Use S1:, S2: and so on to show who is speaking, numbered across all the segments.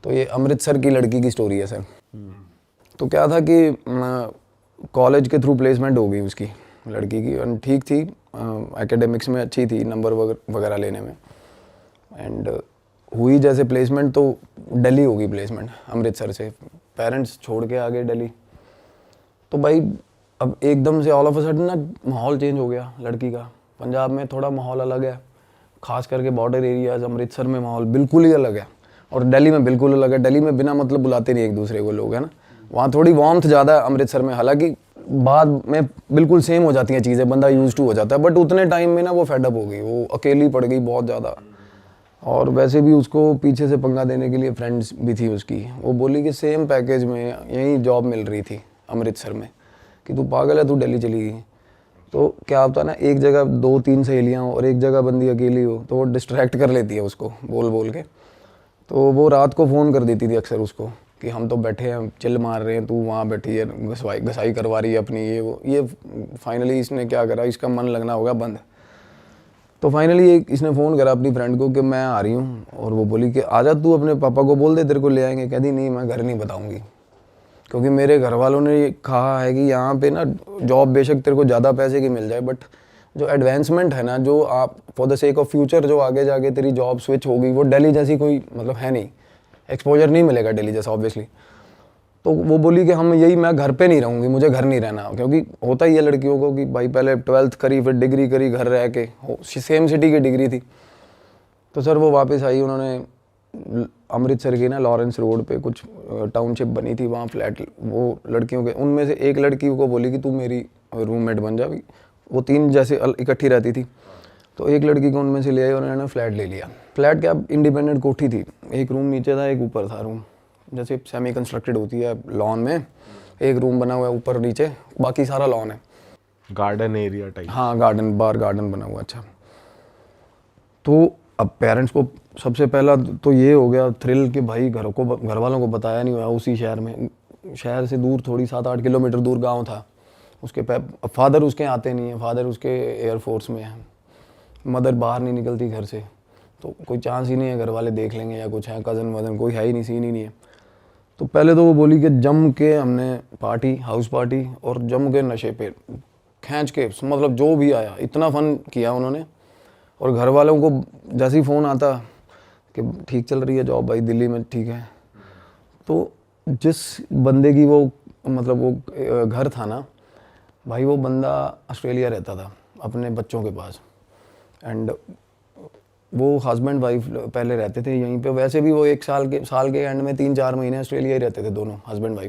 S1: तो ये अमृतसर की लड़की की स्टोरी है सर। तो क्या था कि कॉलेज के थ्रू प्लेसमेंट हो गई उसकी लड़की की, और ठीक थी, एकेडमिक्स में अच्छी थी, नंबर वगैरह लेने में। एंड हुई जैसे प्लेसमेंट तो दिल्ली होगी प्लेसमेंट, अमृतसर से पेरेंट्स छोड़ के आ गए दिल्ली। तो भाई अब एकदम से ऑल ऑफ अ सडन ना माहौल चेंज हो गया लड़की का। पंजाब में थोड़ा माहौल अलग है, खास करके बॉर्डर एरियाज, अमृतसर में माहौल बिल्कुल ही अलग है, और दिल्ली में बिल्कुल अलग है। दिल्ली में बिना मतलब बुलाते नहीं एक दूसरे को लोग, है ना। वहाँ थोड़ी वार्मथ ज़्यादा है अमृतसर में, हालांकि बाद में बिल्कुल सेम हो जाती हैं चीज़ें, बंदा यूज टू हो जाता है, बट उतने टाइम में ना वो फेडअप हो गई, वो अकेली पड़ गई बहुत ज़्यादा। और वैसे भी उसको पीछे से पंगा देने के लिए फ्रेंड्स भी थी उसकी। वो बोली कि सेम पैकेज में यहीं जॉब मिल रही थी अमृतसर में, कि तू पागल है, तू दिल्ली चली गई। तो क्या होता है ना, एक जगह 2-3 सहेलियाँ हो और एक जगह बंदी अकेली हो, तो वो डिस्ट्रैक्ट कर लेती है उसको बोल बोल के। तो वो रात को फ़ोन कर देती थी अक्सर उसको कि हम तो बैठे हैं, चिल मार रहे हैं, तू वहाँ बैठी है, घसाई करवा रही है अपनी, ये वो। ये फाइनली इसने क्या करा, इसका मन लगना होगा बंद। तो फाइनली इसने फ़ोन करा अपनी फ्रेंड को कि मैं आ रही हूँ, और वो बोली कि आजा, तू अपने पापा को बोल दे तेरे को ले आएंगे। कहती नहीं, मैं घर नहीं बताऊँगी, क्योंकि मेरे घर वालों ने ये कहा है कि यहाँ पे ना जॉब बेशक तेरे को ज़्यादा पैसे की मिल जाए, बट जो एडवांसमेंट है ना, जो आप for the sake of future जो आगे जाके तेरी जॉब स्विच होगी, वो दिल्ली जैसी कोई मतलब है नहीं, एक्सपोजर नहीं मिलेगा दिल्ली जैसा ऑब्वियसली। तो वो बोली कि हम यही, मैं घर पे नहीं रहूँगी, मुझे घर नहीं रहना, क्योंकि होता ही है लड़कियों को कि भाई पहले 12th करी, फिर डिग्री करी, घर रह के, सेम सिटी की डिग्री थी। तो सर वो वापस आई, उन्होंने अमृतसर की ना लॉरेंस रोड पे कुछ टाउनशिप बनी थी, वहाँ फ्लैट, वो लड़कियों के, उनमें से एक लड़की को बोली कि तू मेरी रूममेट बन जा। वो 3 जैसे इकट्ठी रहती थी, तो एक लड़की को उनमें से ले आई और उन्होंने फ्लैट ले लिया। फ्लैट क्या, इंडिपेंडेंट कोठी थी, एक रूम नीचे था, एक ऊपर था रूम, जैसे सेमी कंस्ट्रक्टेड होती है लॉन में, एक रूम बना हुआ है ऊपर नीचे, बाकी सारा लॉन है,
S2: गार्डन एरिया टाइप।
S1: हाँ गार्डन, बार गार्डन बना हुआ। अच्छा, तो अब पेरेंट्स को सबसे पहला तो ये हो गया थ्रिल कि भाई घर वालों को बताया नहीं हुआ, उसी शहर में, शहर से दूर थोड़ी 7-8 किलोमीटर दूर गांव था उसके। फादर उसके आते नहीं है, फादर उसके एयरफोर्स में है, मदर बाहर नहीं निकलती घर से, तो कोई चांस ही नहीं है घर वाले देख लेंगे या कुछ है, कज़न वज़न कोई है ही नहीं, सीन ही नहीं है। तो पहले तो वो बोली कि जम के हमने पार्टी, हाउस पार्टी, और जम के नशे पे खींच के, मतलब जो भी आया इतना फ़न किया उन्होंने। और घर वालों को जैसे ही फ़ोन आता कि ठीक चल रही है जॉब भाई दिल्ली में, ठीक है, तो जिस बंदे की वो मतलब वो घर था ना भाई, वो बंदा ऑस्ट्रेलिया रहता था अपने बच्चों के पास, एंड वो हस्बैंड वाइफ पहले रहते थे यहीं पे। वैसे भी वो एक साल के एंड में 3-4 महीने ऑस्ट्रेलिया ही रहते थे दोनों, हस्बैंड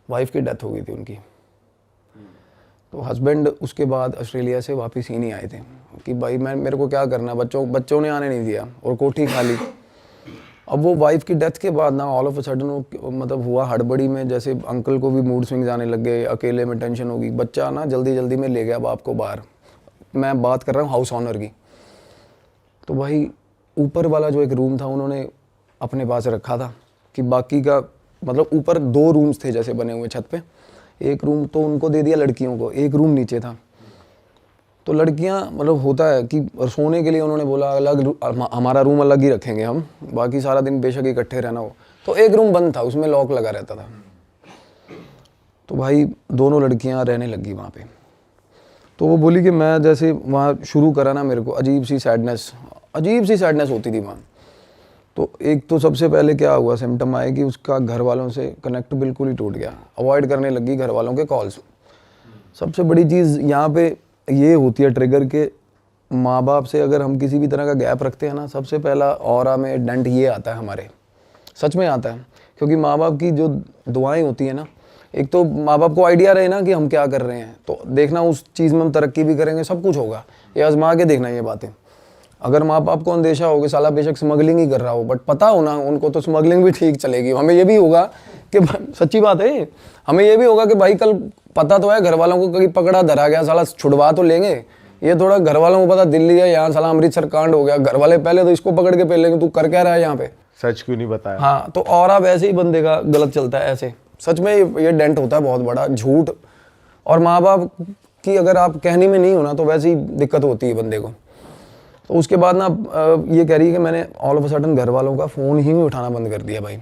S1: वाइफ की डेथ हो गई थी उनकी। तो हस्बैंड उसके बाद ऑस्ट्रेलिया से वापस ही नहीं आए थे कि भाई मेरे को क्या करना, बच्चों ने आने नहीं दिया और कोठी खाली। अब वो वाइफ की डेथ के बाद ना ऑल ऑफ अ सडन मतलब हुआ हड़बड़ी में, जैसे अंकल को भी मूड स्विंग्स आने लग गए, अकेले में टेंशन होगी, बच्चा ना जल्दी में ले गया बाप को बाहर। मैं बात कर रहा हूँ हाउस ऑनर की। तो भाई ऊपर वाला जो एक रूम था उन्होंने अपने पास रखा था, कि बाकी का मतलब ऊपर 2 रूम्स थे जैसे बने हुए छत पे, एक रूम तो उनको दे दिया लड़कियों को, एक रूम नीचे था। तो लड़कियां मतलब होता है कि सोने के लिए उन्होंने बोला अलग, हमारा रूम अलग ही रखेंगे हम, बाकी सारा दिन बेशक इकट्ठे रहना हो। तो एक रूम बंद था, उसमें लॉक लगा रहता था। तो भाई दोनों लड़कियां रहने लगी वहाँ पे। तो वो बोली कि मैं जैसे वहाँ शुरू करा ना, मेरे को अजीब सी सैडनेस होती थी वहाँ। तो एक तो सबसे पहले क्या हुआ, सिम्टम आए कि उसका घर वालों से कनेक्ट बिल्कुल ही टूट गया, अवॉइड करने लगी घर वालों के कॉल्स। सबसे बड़ी चीज़ यहाँ पे ये होती है ट्रिगर के, माँ बाप से अगर हम किसी भी तरह का गैप रखते हैं ना, सबसे पहला ऑरा में डेंट ये आता है हमारे, सच में आता है। क्योंकि माँ बाप की जो दुआएं होती है ना, एक तो माँ बाप को आइडिया रहे ना कि हम क्या कर रहे हैं, तो देखना उस चीज़ में हम तरक्की भी करेंगे, सब कुछ होगा, ये आजमा के देखना ये बातें। अगर माँ बाप को अंदेशा हो कि साला बेशक स्मगलिंग ही कर रहा हो, बट पता हो ना उनको, तो स्मगलिंग भी ठीक चलेगी। हमें ये भी होगा कि सच्ची बात है, हमें ये भी होगा कि भाई कल पता तो है घर वालों को, कहीं पकड़ा धरा गया साला छुड़वा तो लेंगे। ये थोड़ा घर वालों को पता दिल्ली है, यहाँ साला अमृतसर कांड हो गया, घर वाले पहले तो इसको पकड़ के पहले लेंगे, तू कर क्या रहा है यहाँ पे,
S2: सच क्यों नहीं बताया।
S1: हाँ, तो और वैसे ही बंदे का गलत चलता है ऐसे। सच में ये डेंट होता है बहुत बड़ा, झूठ। और माँ बाप की अगर आप कहने में नहीं हो ना, तो वैसे ही दिक्कत होती है बंदे को। तो उसके बाद ना ये कह रही है कि मैंने ऑल ऑफ अ सडन घर वालों का फ़ोन ही उठाना बंद कर दिया भाई।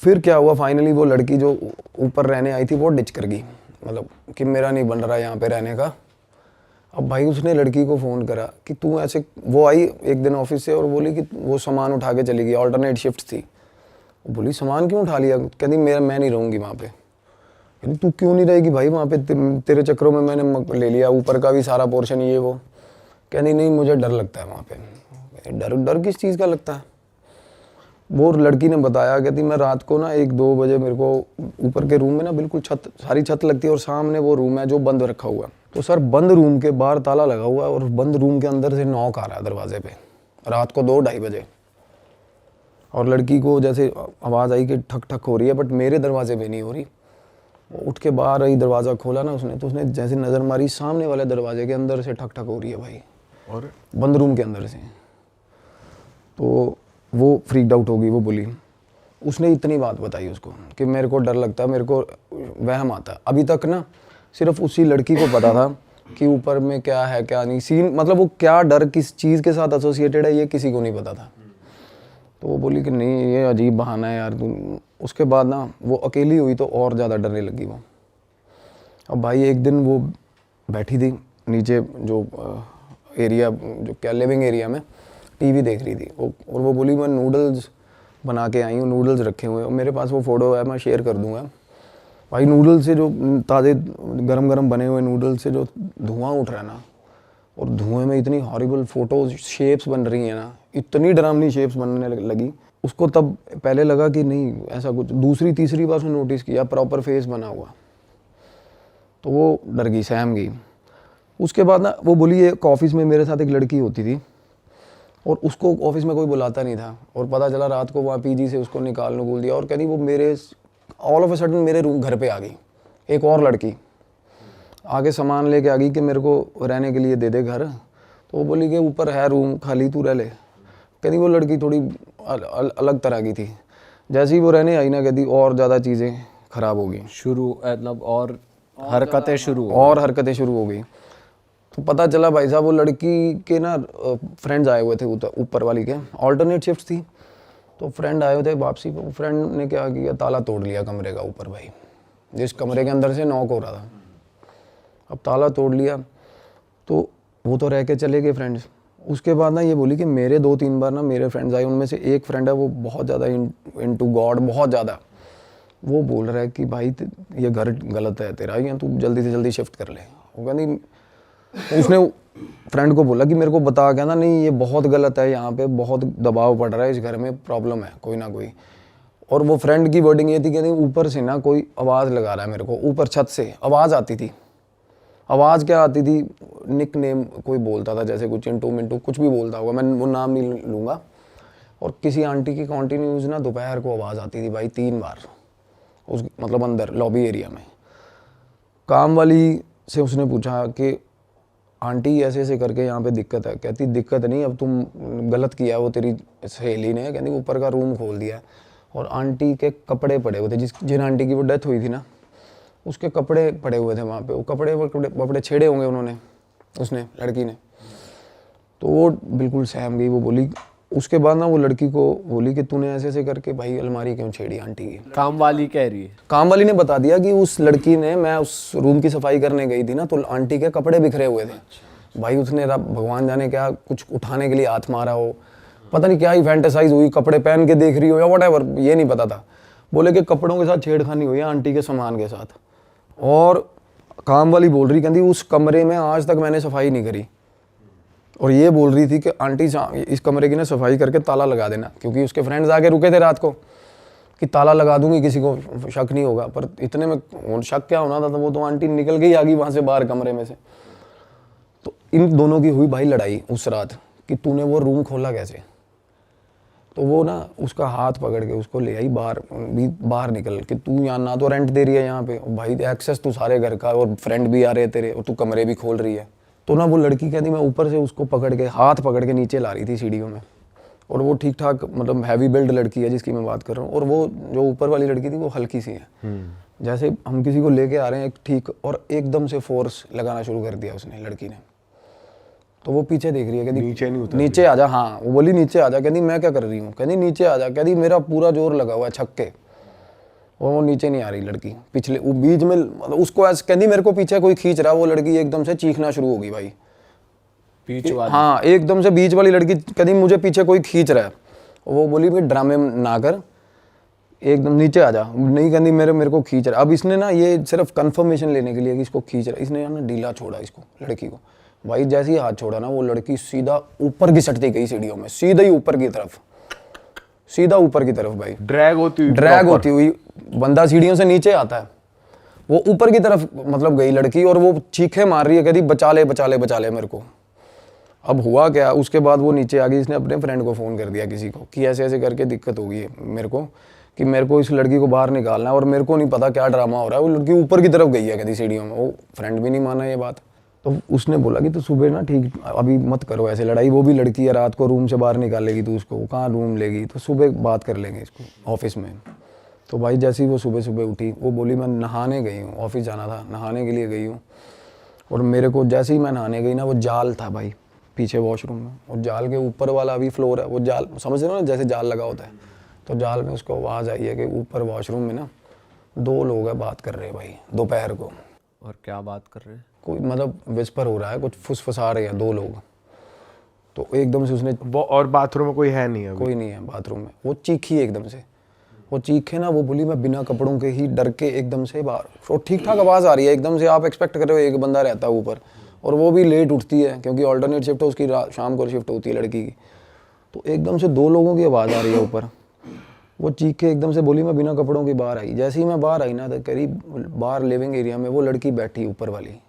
S1: फिर क्या हुआ, फाइनली वो लड़की जो ऊपर रहने आई थी वो डिच कर गई, मतलब कि मेरा नहीं बन रहा यहाँ पे रहने का। अब भाई उसने लड़की को फ़ोन करा कि तू ऐसे, वो आई एक दिन ऑफिस से और बोली कि वो सामान उठा के चली गई, ऑल्टरनेट शिफ्ट थी। वो बोली सामान क्यों उठा लिया, कहती मैं नहीं रहूँगी वहाँ पे। कहती तू क्यों नहीं रहेगी भाई वहाँ पे, तेरे चक्करों में मैंने ले लिया ऊपर का भी सारा पोर्शन ये वो। कहती नहीं मुझे डर लगता है वहाँ पे। डर डर किस चीज़ का लगता है। वो लड़की ने बताया, कहती मैं रात को ना 1-2 बजे मेरे को ऊपर के रूम में ना बिल्कुल सारी छत लगती है और सामने वो रूम है जो बंद रखा हुआ है। तो सर बंद रूम के बाहर ताला लगा हुआ है और बंद रूम के अंदर से नॉक आ रहा है दरवाजे पे, रात को 2-2:30 बजे। और लड़की को जैसे आवाज़ आई कि ठक ठक हो रही है, बट मेरे दरवाजे पे नहीं हो रही। वो उठ के बाहर आई, दरवाज़ा खोला ना उसने, तो उसने जैसे नज़र मारी, सामने वाले दरवाजे के अंदर से ठक ठक हो रही है भाई,
S2: और
S1: बंद रूम के अंदर से। तो वो फ्रीक्ड आउट हो गई। वो बोली, उसने इतनी बात बताई उसको कि मेरे को डर लगता है, मेरे को वहम आता है। अभी तक ना सिर्फ उसी लड़की को पता था कि ऊपर में क्या है क्या नहीं, सीन मतलब वो क्या डर किस चीज़ के साथ एसोसिएटेड है ये किसी को नहीं पता था। तो वो बोली कि नहीं ये अजीब बहाना है यार तुम। उसके बाद ना वो अकेली हुई तो और ज़्यादा डरने लगी वो। अब भाई एक दिन वो बैठी थी नीचे जो एरिया, जो क्या लिविंग एरिया में टीवी देख रही थी वो, और वो बोली मैं नूडल्स बना के आई हूँ, नूडल्स रखे हुए हैं और मेरे पास वो फ़ोटो है, मैं शेयर कर दूँगा। भाई नूडल्स से जो ताज़े गरम गरम बने हुए नूडल्स से जो धुआं उठ रहा है ना, और धुएं में इतनी हॉरिबल फोटोज शेप्स बन रही हैं ना, इतनी डरावनी शेप्स बनने लगी। उसको तब पहले लगा कि नहीं ऐसा कुछ, दूसरी तीसरी बार उसने नोटिस किया प्रॉपर फेस बना हुआ, तो वो डर गई, सहम गई। उसके बाद ना वो बोली एक ऑफिस में मेरे साथ एक लड़की होती थी और उसको ऑफिस में कोई बुलाता नहीं था, और पता चला रात को वहाँ पीजी से उसको निकालने बोल दिया। और कहती वो मेरे ऑल ऑफ ए सडन मेरे रूम घर पे आ गई, एक और लड़की आगे सामान लेके आ गई कि मेरे को रहने के लिए दे दे घर। तो वो बोली कि ऊपर है रूम खाली, तू रह ले। कहती वो लड़की थोड़ी अलग तरह की थी। जैसे ही वो रहने आई ना, कहती और ज़्यादा चीज़ें ख़राब हो गई,
S3: शुरू मतलब और हरकतें शुरू
S1: हो गई। तो पता चला भाई साहब वो लड़की के ना फ्रेंड्स आए हुए थे ऊपर वाली के, ऑल्टरनेट शिफ्ट थी, तो फ्रेंड आए हुए थे वापसी पे। फ्रेंड ने क्या किया, ताला तोड़ लिया कमरे का ऊपर भाई, जिस कमरे के अंदर से नॉक हो रहा था। अब ताला तोड़ लिया तो वो तो रह के चले गए फ्रेंड्स। उसके बाद ना ये बोली कि मेरे 2-3 बार ना मेरे फ्रेंड्स आए, उनमें से एक फ्रेंड है वो बहुत ज़्यादा इनटू गॉड, बहुत ज़्यादा। वो बोल रहा है कि भाई ये घर गलत है तेरा, या तू जल्दी से जल्दी शिफ्ट कर ले। वो कहती, उसने फ्रेंड को बोला कि मेरे को बता के ना, नहीं ये बहुत गलत है, यहाँ पे बहुत दबाव पड़ रहा है, इस घर में प्रॉब्लम है कोई ना कोई। और वो फ्रेंड की वर्डिंग ये थी कि नहीं ऊपर से ना कोई आवाज़ लगा रहा है मेरे को, ऊपर छत से आवाज़ आती थी। आवाज़ क्या आती थी, निक नेम कोई बोलता था, जैसे कुछ चिंटू मिंटू कुछ भी बोलता होगा, मैं वो नाम नहीं लूँगा। और किसी आंटी की कॉन्टीन्यूज ना दोपहर को आवाज़ आती थी भाई 3 बार, उस मतलब अंदर लॉबी एरिया में। काम वाली से उसने पूछा कि आंटी ऐसे ऐसे करके यहाँ पे दिक्कत है। कहती दिक्कत नहीं, अब तुम गलत किया, वो तेरी सहेली ने कहती ऊपर का रूम खोल दिया और आंटी के कपड़े पड़े हुए थे, जिन आंटी की वो डेथ हुई थी ना, उसके कपड़े पड़े हुए थे वहाँ पे। वो कपड़े छेड़े होंगे उन्होंने, उसने लड़की ने। तो वो बिल्कुल सहम गई। वो बोली, उसके बाद ना वो लड़की को बोली कि तूने ऐसे ऐसे करके भाई अलमारी क्यों छेड़ी आंटी की।
S3: काम वाली कह रही है,
S1: काम वाली ने बता दिया कि उस लड़की ने, मैं उस रूम की सफाई करने गई थी ना, तो आंटी के कपड़े बिखरे हुए थे भाई। उसने भगवान जाने क्या कुछ उठाने के लिए हाथ मारा हो, पता नहीं क्या ही फैंटेसाइज हुई, कपड़े पहन के देख रही हो या व्हाटएवर, ये नहीं पता था। बोले कि कपड़ों के साथ छेड़खानी हुई है आंटी के सामान के साथ। और काम वाली बोल रही, कहती उस कमरे में आज तक मैंने सफाई नहीं करी, और ये बोल रही थी कि आंटी इस कमरे की ना सफाई करके ताला लगा देना, क्योंकि उसके फ्रेंड्स आके रुके थे रात को कि ताला लगा दूंगी, किसी को शक नहीं होगा। पर इतने में शक क्या होना था, तो वो तो आंटी निकल गई आ गई वहाँ से बाहर कमरे में से। तो इन दोनों की हुई भाई लड़ाई उस रात कि तूने वो रूम खोला कैसे। तो वो ना उसका हाथ पकड़ के उसको ले आई बाहर निकल के, तू यहाँ ना तो रेंट दे रही है यहाँ पे, और भाई एक्सेस तू सारे घर का, और फ्रेंड भी आ रहे तेरे, और तू कमरे भी खोल रही है। तो ना वो लड़की कहती मैं ऊपर से उसको पकड़ के, हाथ पकड़ के नीचे ला रही थी सीढ़ियों में। और वो ठीक ठाक मतलब हैवी बिल्ड लड़की है जिसकी मैं बात कर रहा हूँ, और वो जो ऊपर वाली लड़की थी वो हल्की सी है। जैसे हम किसी को लेके आ रहे हैं ठीक, और एकदम से फोर्स लगाना शुरू कर दिया उसने लड़की ने। तो वो पीछे देख रही है, कहती नीचे आ जा। हाँ वो बोली नीचे आ जा। कहती मैं क्या कर रही हूँ, कहती नीचे आ जा। कहती मेरा पूरा जोर लगा हुआ है छक्के, और वो नीचे नहीं आ रही लड़की, पिछले वो बीच में, मतलब उसको ऐसे कहती मेरे को पीछे कोई खींच रहा है, वो लड़की एकदम से चीखना शुरू होगी भाई।
S3: बीच वाली।
S1: हाँ, एकदम से बीच वाली लड़की कहती मुझे पीछे कोई खींच रहा है। वो बोली भाई ड्रामे ना कर, एकदम नीचे आ जा। नहीं कहती मेरे को खींच रहा है। अब इसने ना ये सिर्फ कंफर्मेशन लेने के लिए कि इसको खींच रहा है, इसने ना ढीला छोड़ा इसको, लड़की को। भाई जैसे ही हाथ छोड़ा ना, वो लड़की सीधा ऊपर घिसटती गई सीढ़ियों में, सीधा ही ऊपर की तरफ, सीधा ऊपर की तरफ भाई।
S2: ड्रैग होती
S1: हुई बंदा सीढ़ियों से नीचे आता है, वो ऊपर की तरफ मतलब गई लड़की, और वो चीखे मार रही है, कहती बचा ले बचा ले बचा ले मेरे को। अब हुआ क्या, उसके बाद वो नीचे आ गई, इसने अपने फ्रेंड को फ़ोन कर दिया किसी को कि ऐसे ऐसे करके दिक्कत हो गई है मेरे को, कि मेरे को इस लड़की को बाहर निकालना है, और मेरे को नहीं पता क्या ड्रामा हो रहा है। वो लड़की ऊपर की तरफ गई है कहती सीढ़ियों में। वो फ्रेंड भी नहीं माना ये बात। तो उसने बोला कि तो सुबह ना ठीक, अभी मत करो ऐसे लड़ाई, वो भी लड़की है, रात को रूम से बाहर निकालेगी तो उसको कहाँ रूम लेगी, तो सुबह बात कर लेंगे इसको ऑफिस में। तो भाई जैसे ही वो सुबह सुबह उठी, वो बोली मैं नहाने गई हूँ, ऑफिस जाना था, नहाने के लिए गई हूँ। और मेरे को जैसे ही मैं नहाने गई ना, वो जाल था भाई पीछे वॉशरूम में, और जाल के ऊपर वाला अभी फ्लोर है, वो जाल समझ रहे हो ना, जैसे जाल लगा होता है, तो जाल में उसको आवाज़ आई है कि ऊपर वॉशरूम में ना 2 लोग हैं बात कर रहे हैं भाई दोपहर को।
S3: और क्या बात कर रहे हैं?
S1: कोई मतलब विस्पर हो रहा है, कुछ फुसफुसा रहे हैं 2 लोग। तो एकदम से उसने,
S2: वो और बाथरूम में कोई है नहीं अभी?
S1: कोई नहीं है बाथरूम में। वो चीखी एकदम से, वो चीखे ना, वो बोली मैं बिना कपड़ों के ही डर के एकदम से बाहर, और ठीक ठाक आवाज़ आ रही है एकदम से। आप एक्सपेक्ट कर रहे हो एक बंदा रहता है ऊपर, और वो भी लेट उठती है क्योंकि ऑल्टरनेट शिफ्ट है उसकी, शाम को शिफ्ट होती है लड़की की। तो एकदम से 2 लोगों की आवाज़ आ रही है ऊपर। वो चीखे एकदम से बोली मैं बिना कपड़ों की बाहर आई। जैसे ही मैं बाहर आई ना, तो करीब बाहर लिविंग एरिया में वो लड़की बैठी ऊपर वाली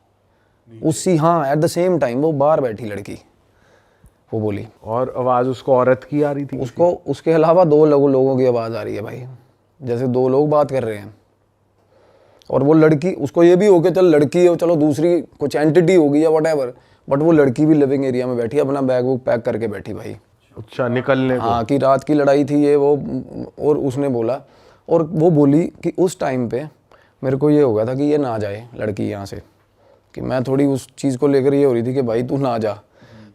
S1: उसी, हाँ एट द सेम टाइम वो बाहर बैठी लड़की, वो बोली।
S2: और आवाज़ उसको औरत की आ रही थी?
S1: उसको उसके अलावा 2 लोगों की आवाज़ आ रही है भाई, जैसे 2 लोग बात कर रहे हैं। और वो लड़की, उसको ये भी हो कि चल लड़की है, चलो दूसरी कुछ एंटिटी होगी या व्हाटएवर, बट वो लड़की भी लिविंग एरिया में बैठी, अपना बैग वुग पैक करके बैठी भाई।
S2: अच्छा, निकलने को?
S1: हाँ, कि रात की लड़ाई थी ये वो। और उसने बोला, और वो बोली कि उस टाइम पे मेरे को ये हो गया था कि ये ना जाए लड़की यहाँ से, कि मैं थोड़ी उस चीज़ को लेकर ये हो रही थी कि भाई तू ना जा।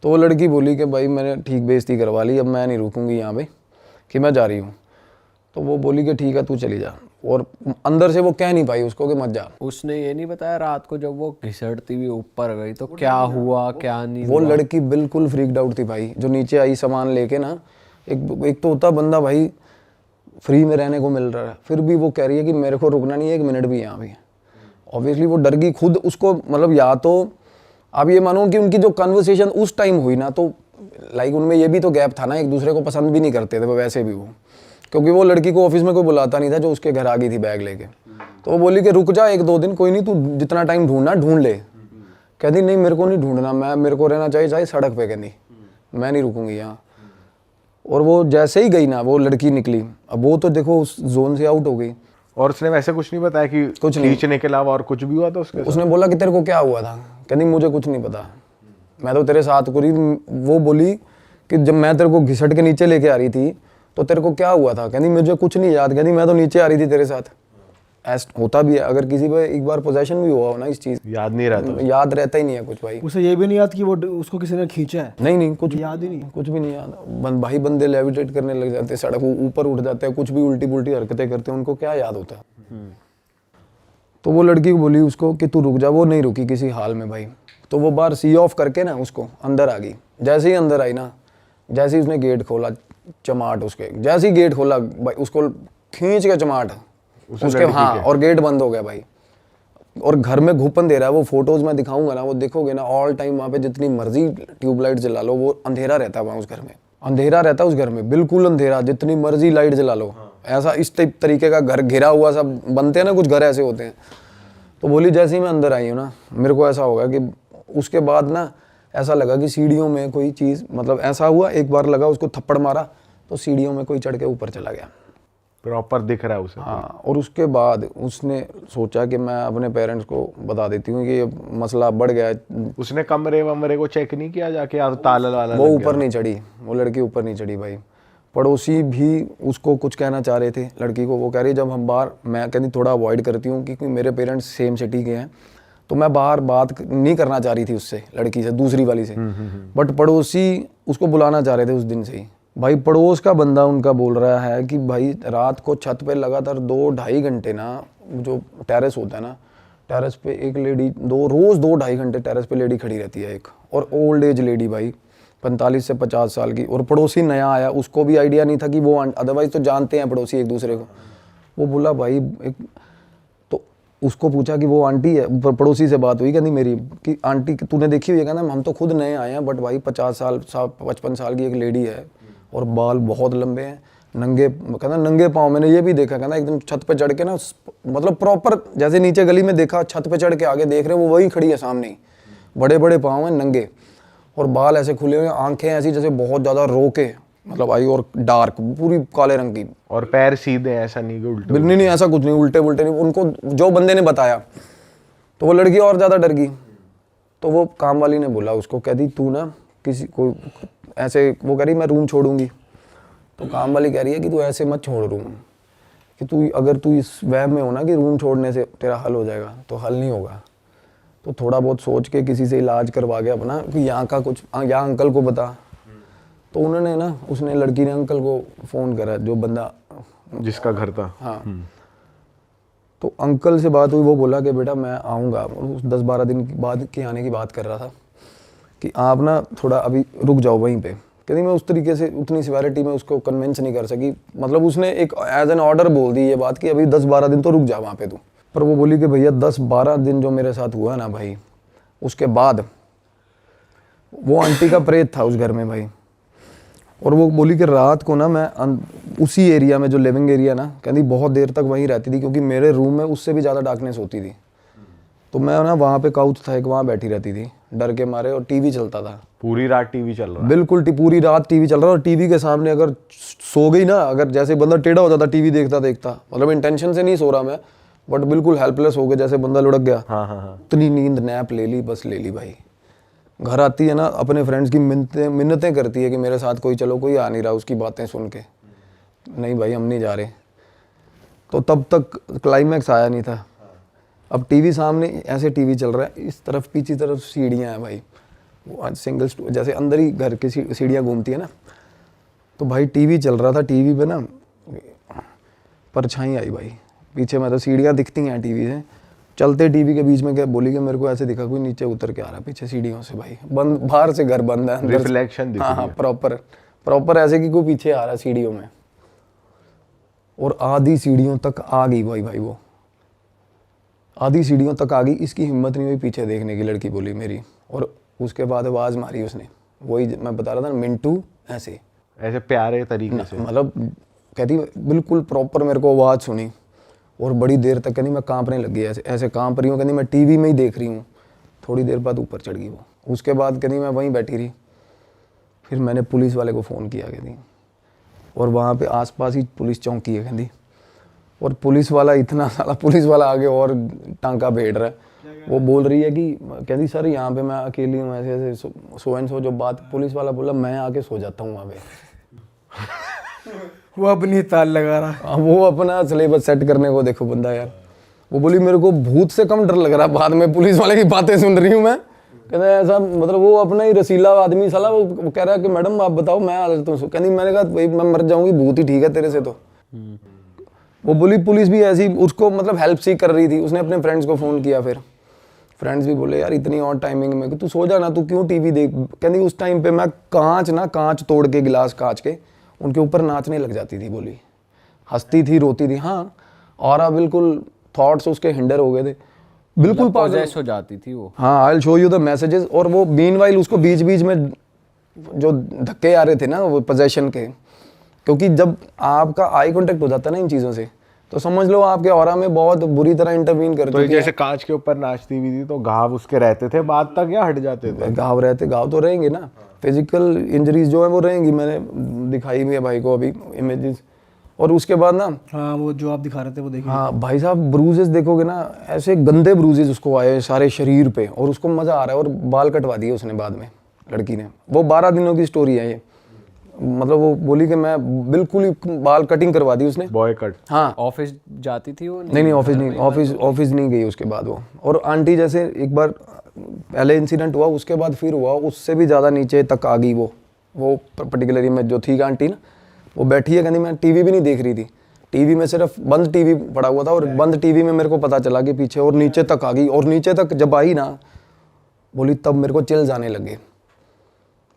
S1: तो वो लड़की बोली कि भाई मैंने ठीक बेइज्जती करवा ली, अब मैं नहीं रुकूंगी यहाँ पे, कि मैं जा रही हूँ। तो वो बोली कि ठीक है तू चली जा, और अंदर से वो कह नहीं पाई उसको कि मत जा।
S3: उसने ये नहीं बताया रात को जब वो घिसटती हुई ऊपर गई तो क्या हुआ क्या नहीं
S1: वो
S3: हुआ?
S1: लड़की बिल्कुल फ्रीक्ड आउट थी भाई, जो नीचे आई सामान लेके ना। एक तो होता बंदा भाई फ्री में रहने को मिल रहा है, फिर भी वो कह रही है कि मेरे को रुकना नहीं है 1 मिनट भी यहाँ पे। ऑब्वियसली वो डर गई खुद उसको, मतलब या तो आप ये मानो कि उनकी जो कन्वर्सेशन उस टाइम हुई ना, तो लाइक उनमें ये भी तो गैप था ना, एक दूसरे को पसंद भी नहीं करते थे वैसे भी वो, क्योंकि वो लड़की को ऑफिस में कोई बुलाता नहीं था जो उसके घर आ गई थी बैग लेके। तो वो बोली कि रुक जा 1-2 दिन, कोई नहीं तू जितना टाइम ढूंढना ढूंढ ले। कहती नहीं मेरे को नहीं ढूंढना, मेरे को रहना चाहिए चाहे सड़क पे, कहती मैं नहीं रुकूंगी यहाँ। और वो जैसे ही गई ना, वो लड़की निकली, अब वो तो देखो उस जोन से आउट हो गई।
S2: और उसने वैसे कुछ नहीं बताया कि
S1: कुछ नहीं।
S2: खींचने के अलावा और कुछ भी हुआ था उसके साथ?
S1: उसने बोला कि तेरे को क्या हुआ था, कहती मुझे कुछ नहीं पता, मैं तो तेरे साथ पूरी। वो बोली कि जब मैं तेरे को घिसट के नीचे लेके आ रही थी तो तेरे को क्या हुआ था, कहती मुझे कुछ नहीं याद, कहती मैं तो नीचे आ रही थी तेरे साथ। ऐसा होता भी है, अगर किसी पे एक बार पोजेशन भी हुआ हो ना इस चीज़,
S2: याद नहीं रहता?
S1: याद रहता ही नहीं है कुछ भाई।
S4: उसे ये भी नहीं याद कि वो उसको किसी ने खींचा है?
S1: नहीं कुछ
S4: याद ही नहीं।
S1: कुछ भी नहीं याद। भाई बंदे लेविटेट करने लग जाते हैं, सड़क ऊपर उठ जाते हैं, कुछ भी उल्टी पुल्टी हरकतें करते हैं, उनको क्या याद होता है। तो वो लड़की को बोली उसको कि तू रुक जा, वो नहीं रुकी किसी हाल में भाई। तो वो बाहर सी ऑफ करके ना उसको अंदर आ गई। जैसे ही अंदर आई ना, जैसे ही उसने गेट खोला, चमाट उसके, जैसे ही गेट खोला भाई उसको खींच के चमाट उसके, हाँ, और गेट बंद हो गया भाई। और घर में घूपन दे रहा है। वो फोटोज में दिखाऊंगा ना, वो देखोगे ना, ऑल टाइम वहाँ पे जितनी मर्जी ट्यूबलाइट जला लो, वो अंधेरा रहता है वहाँ उस घर में, अंधेरा रहता है उस घर में, बिल्कुल अंधेरा, जितनी मर्जी लाइट जला लो। ऐसा इस तरीके का घर घिरा हुआ सब बनते हैं ना, कुछ घर ऐसे होते हैं। तो बोली जैसे ही मैं अंदर आई हूँ ना, मेरे को ऐसा होगा कि उसके बाद ना ऐसा लगा कि सीढ़ियों में कोई चीज़, मतलब ऐसा हुआ, एक बार लगा उसको थप्पड़ मारा तो सीढ़ियों में कोई चढ़ के ऊपर चला गया,
S2: प्रॉपर दिख रहा है उसे?
S1: हाँ। और उसके बाद उसने सोचा कि मैं अपने पेरेंट्स को बता देती हूँ कि ये मसला बढ़ गया है।
S2: उसने कमरे वमरे को चेक नहीं किया जाके, या ताला वाला?
S1: वो ऊपर नहीं चढ़ी, वो लड़की ऊपर नहीं चढ़ी भाई। पड़ोसी भी उसको कुछ कहना चाह रहे थे लड़की को। वो कह रही जब हम बाहर, मैं कहती थोड़ा अवॉइड करती हूँ क्योंकि मेरे पेरेंट्स सेम सिटी के हैं, तो मैं बाहर बात नहीं करना चाह रही थी उससे, लड़की से, दूसरी वाली से। बट पड़ोसी उसको बुलाना चाह रहे थे उस दिन से ही भाई पड़ोस का बंदा उनका बोल रहा है कि भाई रात को छत पे लगातार 2-2.5 घंटे ना, जो टेरेस होता है ना, टेरेस पे एक लेडी रोज 2-2.5 घंटे टेरेस पे लेडी खड़ी रहती है एक, और ओल्ड एज लेडी भाई 45 से 50 साल की, और पड़ोसी नया आया, उसको भी आइडिया नहीं था कि वो, अदरवाइज तो जानते हैं पड़ोसी एक दूसरे को। वो बोला भाई तो उसको पूछा कि वो आंटी है, पड़ोसी से बात हुई कहती मेरी कि आंटी तूने देखी हुई है? कहना हम तो खुद नए आए हैं, बट भाई 50 साल की एक लेडी है और बाल बहुत लंबे हैं, नंगे, कहना नंगे पाँव, मैंने ये भी देखा, कहना एकदम छत पे चढ़ के ना, मतलब प्रॉपर जैसे नीचे गली में देखा, छत पे चढ़ के आगे देख रहे वो वही खड़ी है सामने ही, बड़े बड़े पाँव हैं नंगे, और बाल ऐसे खुले हुए, आंखें ऐसी जैसे बहुत ज़्यादा रो के, मतलब आई, और डार्क पूरी काले रंग की,
S2: और पैर सीधे, ऐसा नहीं कि उल्टे?
S1: नहीं नहीं ऐसा कुछ नहीं, उल्टे उल्टे नहीं। उनको जो बंदे ने बताया तो वो लड़की और ज़्यादा डर गई, तो वो काम वाली ने बोला उसको, कह दी तू ना किसी को ऐसे, वो कह रही मैं रूम छोड़ूंगी, तो काम वाली कह रही है कि तू ऐसे मत छोड़ रूम, कि तू अगर तू इस वहम में हो ना कि रूम छोड़ने से तेरा हल हो जाएगा, तो हल नहीं होगा। तो थोड़ा बहुत सोच के किसी से इलाज करवा के अपना, कि यहाँ का कुछ, यहाँ अंकल को बता, तो उन्होंने ना, उसने लड़की ने अंकल को फ़ोन करा, जो बंदा
S2: जिसका घर था।
S1: हाँ, तो अंकल से बात हुई, वो बोला कि बेटा मैं आऊँगा, उस 10-12 दिन बाद के आने की बात कर रहा था, कि आप ना थोड़ा अभी रुक जाओ वहीं पे। कहती मैं उस तरीके से उतनी सिवेरिटी में उसको कन्विंस नहीं कर सकी, मतलब उसने एक एज एन ऑर्डर बोल दी ये बात कि अभी 10-12 दिन तो रुक जा वहाँ पे तू। पर वो बोली कि भैया 10-12 दिन जो मेरे साथ हुआ ना भाई, उसके बाद वो आंटी का प्रेत था उस घर में भाई। और वो बोली कि रात को ना मैं उसी एरिया में, जो लिविंग एरिया ना, कहती बहुत देर तक वहीं रहती थी, क्योंकि मेरे रूम में उससे भी ज़्यादा डार्कनेस होती थी, तो मैं ना वहाँ पे काउच था एक, वहाँ बैठी रहती थी डर के मारे, और टीवी चलता था
S2: पूरी रात, टीवी चल रहा है?
S1: बिल्कुल पूरी रात टीवी चल रहा है, और टीवी के सामने अगर सो गई ना, अगर जैसे बंदा टेढ़ा हो जाता टीवी देखता देखता, मतलब इंटेंशन से नहीं सो रहा मैं, बट बिल्कुल हेल्पलेस हो गया, जैसे बंदा लुढ़क गया,
S2: हाँ।
S1: इतनी नींद नैप ले ली, बस ले ली भाई। घर आती है ना, अपने फ्रेंड्स की मिन्नतें करती है कि मेरे साथ कोई चलो, कोई आ नहीं रहा, उसकी बातें सुन के, नहीं भाई हम नहीं जा रहे। तो तब तक क्लाइमैक्स आया नहीं था। अब टीवी सामने, ऐसे टीवी चल रहा है, इस तरफ पीछे तरफ सीढ़ियाँ हैं भाई, वो आज सिंगल जैसे अंदर ही घर की सीढ़ियाँ घूमती है ना, तो भाई टीवी चल रहा था, टीवी पे ना परछाई आई भाई पीछे, मतलब सीढ़ियाँ दिखती हैं टीवी से, चलते टीवी के बीच में क्या बोली कि मेरे को ऐसे दिखा कोई नीचे उतर के आ रहा है पीछे सीढ़ियों से भाई, बंद, बाहर से घर बंद है, अंदर
S2: रिफ्लेक्शन दिख
S1: हाँ, प्रॉपर ऐसे कि कोई पीछे आ रहा है सीढ़ियों में, और आधी सीढ़ियों तक आ गई भाई वो आधी सीढ़ियों तक आ गई, इसकी हिम्मत नहीं हुई पीछे देखने की, लड़की बोली मेरी, और उसके बाद आवाज़ मारी उसने, वही मैं बता रहा था मिंटू, ऐसे
S2: प्यारे तरीके से,
S1: मतलब कहती बिल्कुल प्रॉपर मेरे को आवाज़ सुनी, और बड़ी देर तक कहती मैं कांपने लग गई, ऐसे कांप रही हूँ, कहती मैं टीवी में ही देख रही हूँ। थोड़ी देर बाद ऊपर चढ़ गई वो, उसके बाद कहती मैं वहीं बैठी रही, फिर मैंने पुलिस वाले को फ़ोन किया कहती, और वहाँ पे आसपास ही पुलिस चौकी है कहती, और पुलिस वाला इतना सारा पुलिस वाला आगे और टांका भेड़ रहा है, वो बोल रही है कि कहती सर यहाँ पे मैं अकेली हूँ, ऐसे ऐसे सो एंड सो, जो बात पुलिस वाला बोला मैं आके सो जाता हूँ वहाँ पे।
S4: वो अपनी ताल लगा रहा,
S1: वो अपना सिलेबस सेट करने को देखो बंदा यार। वो बोली मेरे को भूत से कम डर लग रहा, बाद में पुलिस वाले की बातें सुन रही हूँ मैं, कहते ऐसा, मतलब वो अपना ही रसीला आदमी साला, वो कह रहा है कि मैडम आप बताओ मैं आ जाता हूँ, कहती मैंने कहा भाई मैं मर जाऊंगी, भूत ही ठीक है तेरे से तो। वो बोली पुलिस भी ऐसी उसको मतलब हेल्प सी कर रही थी, उसने अपने फ्रेंड्स को फ़ोन किया, फिर फ्रेंड्स भी बोले यार इतनी और टाइमिंग में कि तू सो जा ना, तू क्यों टीवी देख। कहती उस टाइम पे मैं कांच तोड़ के, गिलास कांच के उनके ऊपर नाचने लग जाती थी, बोली हंसती थी, रोती थी, हाँ, और बिल्कुल थॉट्स उसके हिंडर हो गए थे, बिल्कुल
S3: पॉजेस हो जाती थी वो।
S1: हाँ, I will show you the messages. और वो मीनवाइल उसको बीच बीच में जो धक्के आ रहे थे ना वो पोजेशन के, क्योंकि जब आपका आई कांटेक्ट हो जाता है ना इन चीज़ों से, तो समझ लो आपके ऑरा में बहुत बुरी तरह इंटरवीन करती
S2: तो जैसे कांच के ऊपर नाचती हुई थी, तो घाव उसके रहते थे बाद तक या हट जाते थे?
S1: घाव तो रहेंगे ना, फिजिकल इंजरीज जो है वो रहेंगी, मैंने दिखाई भी है भाई को अभी इमेजेस। और उसके बाद ना,
S4: हाँ वो जो आप दिखा रहे थे वो देखिए,
S1: हाँ भाई साहब ब्रूजेस देखोगे ना, ऐसे गंदे ब्रूजेस उसको आए सारे शरीर पे, और उसको मज़ा आ रहा है, और बाल कटवा दिए उसने बाद में, लड़की ने। वो 12 दिनों की स्टोरी है ये, मतलब वो बोली कि मैं बिल्कुल ही बाल कटिंग करवा दी उसने,
S2: बॉय कट।
S1: हाँ,
S3: ऑफिस जाती थी वो?
S1: नहीं ऑफिस नहीं गई उसके बाद वो। और आंटी जैसे एक बार पहले इंसिडेंट हुआ, उसके बाद फिर हुआ, उससे भी ज़्यादा नीचे तक आ गई वो, वो पर्टिकुलरली में जो थी आंटी ना, वो बैठी है, कहती मैं टीवी भी नहीं देख रही थी, टीवी में सिर्फ बंद टीवी पड़ा हुआ था, और बंद टीवी में मेरे को पता चला कि पीछे और नीचे तक आ गई, और नीचे तक जब आई ना बोली तब मेरे को चिल्स आने लगे,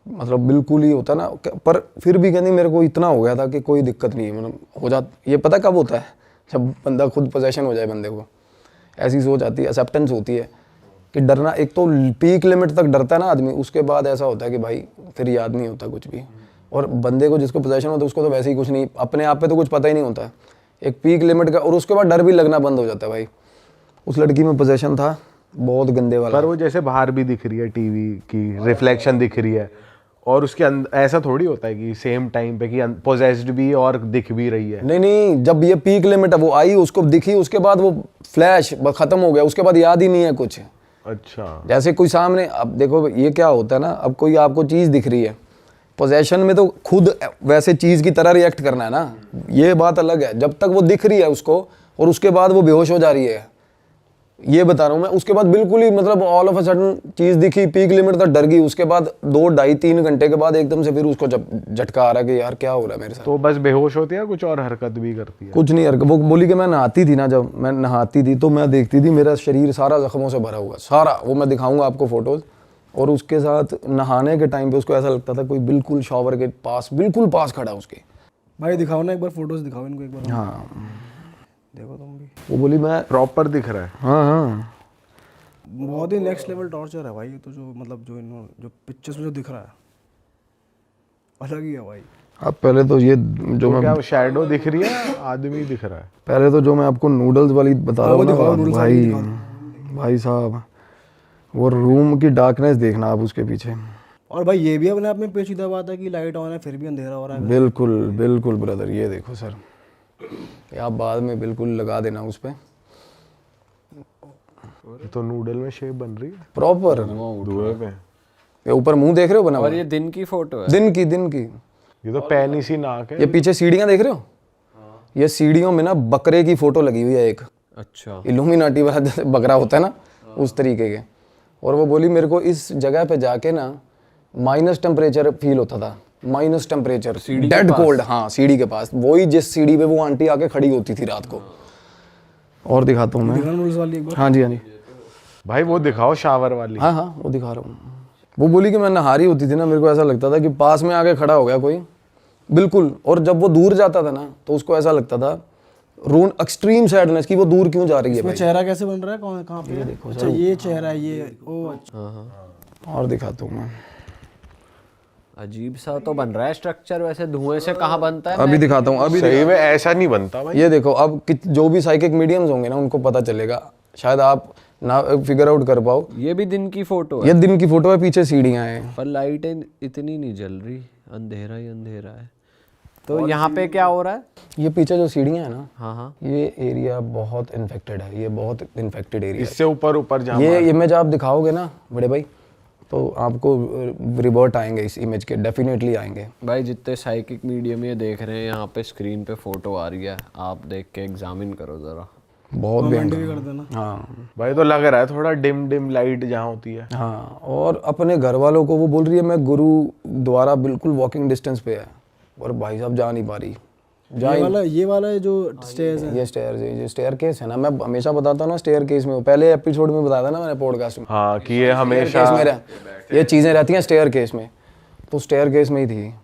S1: मतलब बिल्कुल ही होता ना, पर फिर भी कहती मेरे को इतना हो गया था कि कोई दिक्कत नहीं है, मतलब हो जाता, ये पता कब होता है, जब बंदा खुद पोजेशन हो जाए बंदे को, ऐसी सोच आती है, एक्सेप्टेंस होती है कि डरना, एक तो पीक लिमिट तक डरता है ना आदमी, उसके बाद ऐसा होता है कि भाई फिर याद नहीं होता कुछ भी, और बंदे को जिसको पोजेशन होता है उसको तो वैसे ही कुछ नहीं, अपने आप पे तो कुछ पता ही नहीं होता, एक पीक लिमिट का, और उसके बाद डर भी लगना बंद हो जाता है भाई। उस लड़की में पोजेशन था बहुत गंदे वाला।
S2: पर वो जैसे बाहर भी दिख रही है, टीवी की रिफ्लेक्शन दिख रही है, और उसके अंदर ऐसा थोड़ी होता है कि सेम टाइम पे कि पोजेस्ड भी और दिख भी रही है।
S1: नहीं नहीं, जब ये पीक लिमिट है वो आई, उसको दिखी, उसके बाद वो फ्लैश खत्म हो गया, उसके बाद याद ही नहीं है कुछ।
S2: अच्छा,
S1: जैसे कोई सामने, अब देखो ये क्या होता है ना, अब कोई आपको चीज़ दिख रही है, पोजेशन में तो खुद वैसे चीज़ की तरह रिएक्ट करना है ना, ये बात अलग है। जब तक वो दिख रही है उसको और उसके बाद वो बेहोश हो जा रही है, ये बता रहा हूँ मैं, उसके बाद बिल्कुल ही मतलब ऑल ऑफ अ सडन चीज़ दिखी, पीक लिमिट तक डर गई, उसके बाद 2, 2.5, 3 घंटे के बाद एकदम से फिर उसको झटका आ रहा है कि यार क्या हो रहा है मेरे साथ।
S2: तो बस बेहोश होती है, कुछ और हरकत भी करती है?
S1: कुछ नहीं हरकत, वो बोली कि मैं नहाती थी ना, जब मैं नहाती थी तो मैं देखती थी मेरा शरीर सारा जख्मों से भरा हुआ, सारा, वो मैं दिखाऊंगा आपको फोटोज़, और उसके साथ नहाने के टाइम पे उसको ऐसा लगता था कोई बिल्कुल शॉवर के पास, बिल्कुल पास खड़ा उसके।
S4: भाई दिखाओ ना एक बार, फोटोज दिखाओ इनको एक बार।
S1: हाँ
S4: देखो तुम भी,
S1: वो बोली मैं,
S2: प्रॉपर दिख रहा है।
S1: हाँ हाँ
S4: बहुत ही नेक्स्ट लेवल टॉर्चर है भाई ये तो, जो मतलब जो इन्होंने जो पिक्चर्स में जो दिख रहा है अलग ही है भाई।
S1: अब पहले तो ये जो
S2: तो
S1: मैं,
S2: क्या शैडो दिख रही है, आदमी दिख रहा है?
S1: पहले तो जो मैं आपको नूडल्स वाली बता रहा हूँ ना
S4: दिखाओ,
S1: बात,
S4: noodles
S1: भाई
S4: वाली
S1: भाई साहब, वो रूम की डार्कनेस देखना आप उसके पीछे।
S4: और भाई ये भी अपने आप में पेचीदा बात है कि लाइट ऑन है फिर भी अंधेरा हो रहा है।
S1: बिल्कुल बिल्कुल ब्रदर, ये देखो सर, ये आप बाद में बिल्कुल लगा देना उस पर
S2: तो नूडल में शेप बन रही है
S1: प्रॉपर,
S2: धुएं पे।
S1: ये ऊपर मुंह देख रहे हो बना हुआ,
S3: और ये दिन की फोटो है,
S1: दिन की
S2: ये तो पैनी सी नाक है।
S1: ये पीछे सीढ़ियाँ देख रहे हो, ये सीढ़ियों में ना बकरे की फोटो लगी हुई है एक,
S3: अच्छा
S1: इल्यूमिनाटी वाला जैसे बकरा होता है ना उस तरीके के। और वो बोली मेरे को इस जगह पे जाके ना माइनस टेम्परेचर फील होता था, माइनस टेम्परेचर, डेड कोल्ड। हाँ सीढ़ी के पास, वही जिस सीढ़ी पे वो आंटी आके खड़ी होती थी रात को। और दिखाता हूँ मैं,
S4: नूडल्स वाली एक बार।
S1: हाँ जी हाँ जी,
S2: भाई वो दिखाओ शावर वाली।
S1: हाँ हाँ वो दिखा रहा हूँ। वो बोली कि मैं नहा रही होती थी ना, मेरे को ऐसा लगता था कि पास में आके खड़ा हो गया कोई, बिल्कुल। और जब वो दूर जाता था ना तो उसको ऐसा लगता था रोन, एक्सट्रीम सैडनेस की वो दूर क्यों जा रही है
S4: इसमें
S1: भाई।
S4: चेहरा कैसे बन रहा है, कौन कहाँ पे? देखो अच्छा ये चेहरा है ये, ओ अच्छा।
S1: और दिखाता हूँ मैं,
S3: अजीब सा तो बन रहा है स्ट्रक्चर, वैसे धुएं से कहाँ बनता है?
S1: अभी दिखाता हूँ, अभी
S2: सही में ऐसा नहीं बनता भाई।
S1: ये देखो, अब जो भी साइकिक मीडियम्स होंगे ना उनको पता चलेगा, शायद आप ना फिगर आउट कर पाओ।
S3: ये भी दिन की फोटो है,
S1: ये दिन की फोटो है, पीछे सीढ़ियाँ हैं,
S3: पर लाइटें इतनी नहीं जल रही, अंधेरा ही अंधेरा है। तो यहाँ पे क्या हो रहा है?
S1: ये पीछे जो सीढ़ियाँ हैं ना,
S3: हाँ हाँ,
S1: ये एरिया बहुत इन्फेक्टेड है, ये बहुत इन्फेक्टेड एरिया
S2: इससे ऊपर ऊपर जहाँ
S1: है। ये इमेज आप दिखाओगे ना बड़े भाई तो आपको रिवर्ट आएंगे इस इमेज के, डेफिनेटली आएंगे
S3: भाई जितने साइकिक मीडियम ये देख रहे हैं, यहाँ पे स्क्रीन पे फोटो आ रही है, आप देख के एग्जामिन करो जरा।
S1: बहुत
S4: कमेंट
S1: भयंकर।
S4: भी कर देना।
S1: हाँ
S2: भाई तो लग रहा है थोड़ा डिम लाइट जहाँ होती है।
S1: हाँ, और अपने घर वालों को वो बोल रही है मैं गुरु द्वारा बिल्कुल वॉकिंग डिस्टेंस पे है, और भाई साहब जा नहीं पा रही।
S4: ये वाला जो स्टेयर्स है,
S1: ये स्टेयर केस है ना, मैं हमेशा बताता हूँ ना स्टेयर केस में, पहले एपिसोड में बताया था ना मैंने पॉडकास्ट में,
S2: हाँ कि ये हमेशा
S1: ये चीज़ें रहती हैं स्टेयर केस में, तो स्टेयर केस में ही थी।